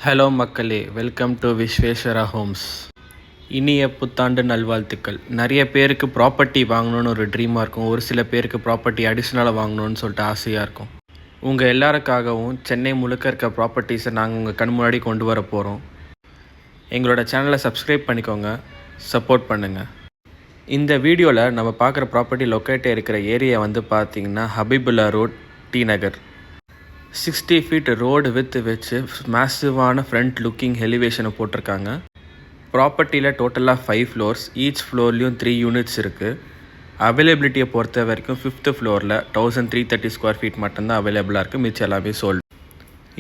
Hello மக்களே, welcome to Visweswara Holmes. இனிய புத்தாண்டு நல்வாழ்த்துக்கள். நிறைய பேருக்கு ப்ராப்பர்ட்டி வாங்கணுன்னு ஒரு ட்ரீமாக இருக்கும். ஒரு சில பேருக்கு ப்ராப்பர்ட்டி அடிஷ்னலாக வாங்கணுன்னு சொல்லிட்டு ஆசையாக இருக்கும். உங்கள் எல்லாருக்காகவும் சென்னை முழுக்க இருக்க ப்ராப்பர்ட்டிஸை நாங்கள் உங்கள் கண் முன்னாடி கொண்டு வர போகிறோம். எங்களோட சேனலை சப்ஸ்கிரைப் பண்ணிக்கோங்க, சப்போர்ட் பண்ணுங்கள். இந்த வீடியோவில் நம்ம பார்க்குற ப்ராப்பர்ட்டி லொக்கேட் இருக்கிற ஏரியா பார்த்திங்கன்னா Habibullah road, T Nagar. 60 feet road with வச்சு மேசிவான ஃப்ரண்ட் லுக்கிங் எலிவேஷனை போட்டிருக்காங்க. ப்ராப்பர்ட்டியில் டோட்டலாக 5 floors, ஈச் ஃப்ளோர்லேயும் 3 units இருக்குது. அவைலபிலிட்டியை பொறுத்த வரைக்கும் 5th floorல 1330 square feet மட்டும்தான் அவைலபிளாக இருக்குது. மிச்சம் எல்லாமே சோல்டு.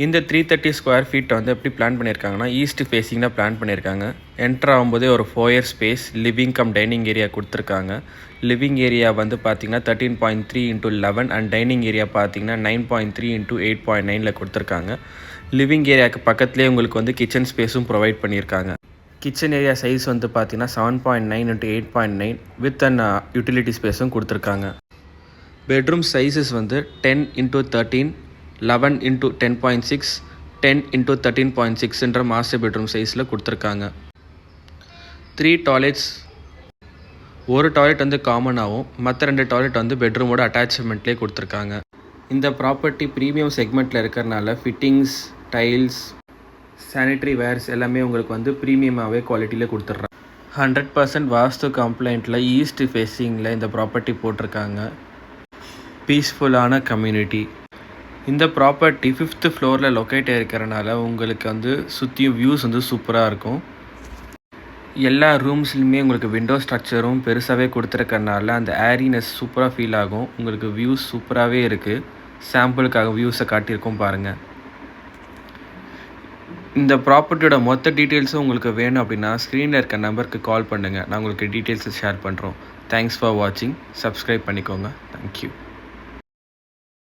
இந்த 330 square feet எப்படி பிளான் பண்ணியிருக்காங்கன்னா, ஈஸ்ட் ஃபேஸிங்னா பிளான் பண்ணியிருக்காங்க. என்ட்ரு ஆகும்போதே ஒரு 4 space living come dining area கொடுத்துருக்காங்க. லிவிங் ஏரியா பார்த்திங்கன்னா 13.3 into 11 அண்ட் டைனிங் ஏரியா பார்த்திங்கன்னா 9.3 into 8.9 கொடுத்துருக்காங்க. லிவிங் ஏரியாவுக்கு பக்கத்துலேயே உங்களுக்கு கிச்சன் ஸ்பேஸும் ப்ரொவைட் பண்ணியிருக்காங்க. கிச்சன் ஏரியா சைஸ் பார்த்திங்கன்னா 7.9 into 8.9 வித் அண்ட் யூட்டிலிட்டி ஸ்பேஸும் கொடுத்துருக்காங்க. Bedroom sizes 10 into 13, 11 into 10.6, 10 into 13.6 master bedroom சைஸில் கொடுத்துருக்காங்க. 3 டாய்லெட்ஸ், ஒரு டாய்லெட் காமனாகவும் மற்ற 2 டாய்லெட் பெட்ரூமோட அட்டாச்மெண்ட்லேயே கொடுத்துருக்காங்க. இந்த ப்ராப்பர்ட்டி ப்ரீமியம் செக்மெண்ட்டில் இருக்கிறனால ஃபிட்டிங்ஸ், டைல்ஸ், சானிட்டரி வேர்ஸ் எல்லாமே உங்களுக்கு ப்ரீமியமாகவே குவாலிட்டியில் கொடுத்துட்றாங்க. 100% வாஸ்து கம்ப்ளைண்ட்டில் ஈஸ்ட் ஃபேஸிங்கில் இந்த ப்ராப்பர்ட்டி போட்டிருக்காங்க. பீஸ்ஃபுல்லான கம்யூனிட்டி. இந்த ப்ராப்பர்ட்டி 5th floorல லொக்கேட் இருக்கிறனால உங்களுக்கு சுற்றியும் வியூஸ் சூப்பராக இருக்கும். எல்லா ரூம்ஸ்லையுமே உங்களுக்கு விண்டோ ஸ்ட்ரக்சரும் பெருசாகவே கொடுத்துருக்கறனால அந்த ஏரினஸ் சூப்பராக ஃபீல் ஆகும். உங்களுக்கு வியூஸ் சூப்பராகவே இருக்குது. சாம்பிளுக்காக வியூஸை காட்டியிருக்கோம் பாருங்கள். இந்த ப்ராப்பர்ட்டியோட மொத்த டீட்டெயில்ஸும் உங்களுக்கு வேணும் அப்படின்னா ஸ்க்ரீனில் இருக்க நம்பருக்கு கால் பண்ணுங்கள். நான் உங்களுக்கு டீட்டெயில்ஸை ஷேர் பண்ணுறோம். தேங்க்ஸ் ஃபார் வாட்சிங். சப்ஸ்கிரைப் பண்ணிக்கோங்க. தேங்க்யூ.